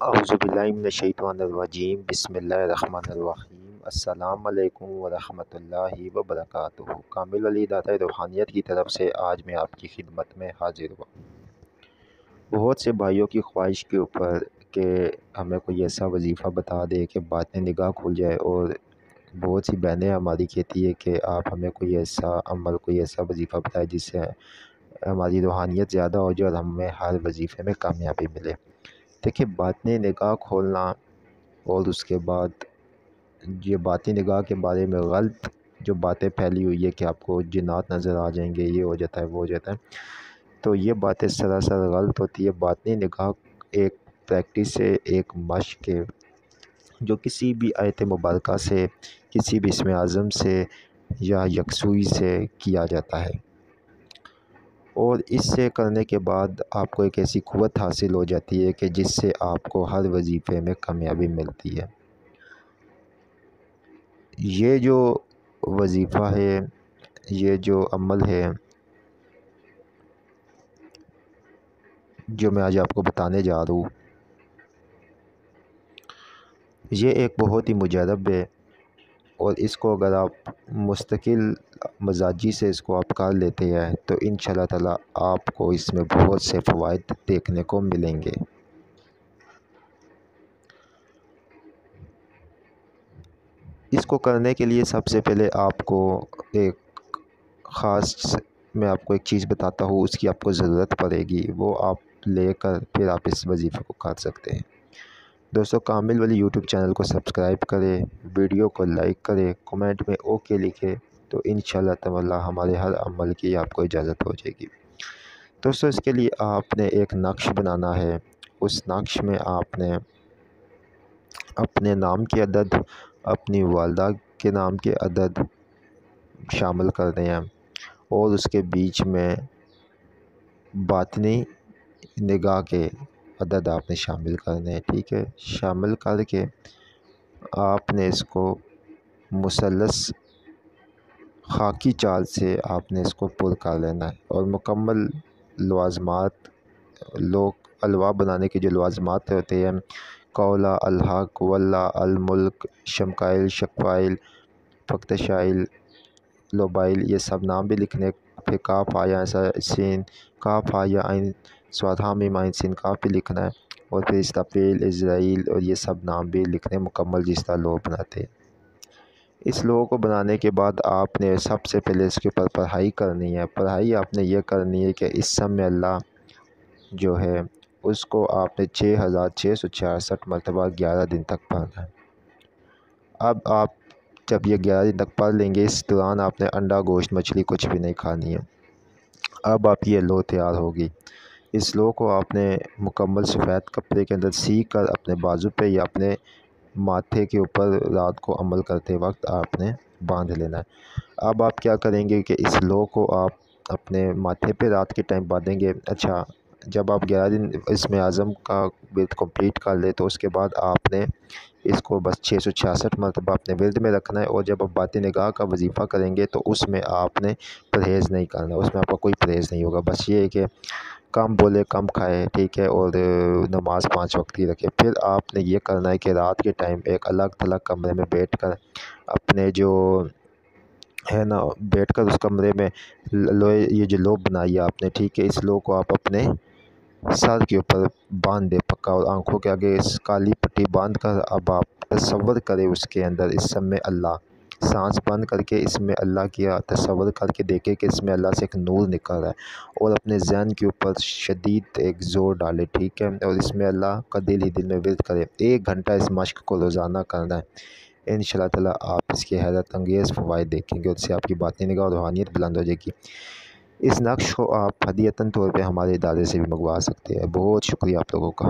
अऊज़ुबिल्लाहिमिनश्शैतानिर्रजीम बिस्मिल्लाहिर्रहमानिर्रहीम अस्सलाम वालेकुम वरहमतुल्लाहि वबरकातुहू। कामिल अली दाता रूहानियत की तरफ से आज मैं आपकी खिदमत में हाजिर हुआ। बहुत से भाइयों की ख्वाहिश के ऊपर कि हमें कोई ऐसा वजीफ़ा बता दे कि बातें निगाह खुल जाए, और बहुत सी बहनें हमारी कहती है कि आप हमें कोई ऐसा अमल, कोई ऐसा वजीफ़ा बताएं जिससे हमारी रूहानियत ज़्यादा हो जाए और हमें हर वजीफ़े में कामयाबी मिले। देखिए, बातें निगाह खोलना और उसके बाद ये बातें निगाह के बारे में गलत जो बातें फैली हुई है कि आपको जिन्नात नज़र आ जाएंगे, ये हो जाता है, वो हो जाता है, तो ये बातें सरासर गलत होती है। बातें निगाह एक प्रैक्टिस है, एक मश्क है, जो किसी भी आयत मुबारका से, किसी भी इसमें आज़म से या यकसुई से किया जाता है, और इससे करने के बाद आपको एक ऐसी क़ुव्वत हासिल हो जाती है कि जिससे आपको हर वजीफ़े में कामयाबी मिलती है। ये जो वजीफ़ा है, ये जो अमल है, जो मैं आज आपको बताने जा रहा हूँ, ये एक बहुत ही मुजरब है, और इसको अगर आप मुस्तकिल मजाजी से इसको आप कर लेते हैं तो इंशाअल्लाह ताला आपको इसमें बहुत से फ़वाइद देखने को मिलेंगे। इसको करने के लिए सबसे पहले आपको एक ख़ास, मैं आपको एक चीज़ बताता हूँ, उसकी आपको ज़रूरत पड़ेगी, वो आप लेकर फिर आप इस वजीफ़े को कर सकते हैं। दोस्तों, कामिल वली यूट्यूब चैनल को सब्सक्राइब करें, वीडियो को लाइक करें, कमेंट में ओके लिखें, तो इंशाअल्लाह ताला हमारे हर अमल की आपको इजाज़त हो जाएगी। दोस्तों, इसके लिए आपने एक नक्श बनाना है। उस नक्श में आपने अपने नाम के अदद, अपनी वालदा के नाम के अदद शामिल करने हैं, और उसके बीच में बातनी निगाह के अदद आपने शामिल करने हैं। ठीक है, शामिल करके आपने इसको मुसल्लस खाकी चाल से आपने इसको पुर कर लेना है, और मुकम्मल लवाज़मात, लोग अलवा बनाने के जो लवाज़मात होते हैं, कौला, अलहक, वल्ला, अलमुल्क, शमकाइल, शक्वाइल, फ़क्तशाइल, लोबाइल, ये सब नाम भी लिखने। फिर काफ आया सीन, काफ आया आइन स्वाधा मीम आइन सीन काफ भी लिखना है, और फिर इस्ताफील, इज़राइल, और ये सब नाम भी लिखने मुकम्मल जिस तरह लोग बनाते हैं। इस लोगों को बनाने के बाद आपने सबसे पहले इसके ऊपर पढ़ाई करनी है। पढ़ाई आपने ये करनी है कि इस समय अल्लाह जो है उसको आपने 6666 मरतबा 11 दिन तक पढ़ना है। अब आप जब ये 11 दिन तक पढ़ लेंगे, इस दौरान आपने अंडा, गोश्त, मछली कुछ भी नहीं खानी है। अब आप ये लो तैयार होगी। इस लो को आपने मुकम्मल सफ़ेद कपड़े के अंदर सी कर अपने बाजू पे या अपने माथे के ऊपर रात को अमल करते वक्त आपने बांध लेना है। अब आप क्या करेंगे कि इस लो को आप अपने माथे पे रात के टाइम बांधेंगे। अच्छा, जब आप 11 दिन इसमें आज़म का विर्द कंप्लीट कर ले, तो उसके बाद आपने इसको बस 666 मरतबा अपने विर्द में रखना है, और जब आप बातें निगाह का वजीफ़ा करेंगे तो उसमें आपने परहेज़ नहीं करना, उसमें आपका कोई परहेज़ नहीं होगा। बस ये है कि कम बोले, कम खाए, ठीक है, और नमाज़ 5 वक्त की रखें। फिर आपने ये करना है कि रात के टाइम एक अलग थलग कमरे में बैठकर अपने जो है ना, बैठकर उस कमरे में लोहे, ये जो लो बनाई है आपने, ठीक है, इस लो को आप अपने सर के ऊपर बांध दे पक्का, और आंखों के आगे इस काली पट्टी बांध कर अब आप तसव्वुर करें उसके अंदर इस समय अल्लाह, सांस बंद करके इसमें अल्लाह किया तसव्वुर करके देखे कि इसमें अल्लाह से एक नूर निकल रहा है, और अपने जहन के ऊपर शदीद एक ज़ोर डाले, ठीक है, और इसमें अल्लाह का दिल ही दिल में विर्द करें। 1 घंटा इस मश्क को रोज़ाना करना है। इंशाअल्लाह ताला आप इसके हैरत अंगेज़ फ़वाइद देखेंगे, और उससे आपकी बातें निगाह और रूहानियत बुलंद हो जाएगी। इस नक्श को आप हदीयतन तौर पे हमारे इदारे से भी मंगवा सकते हैं। बहुत शुक्रिया आप लोगों का।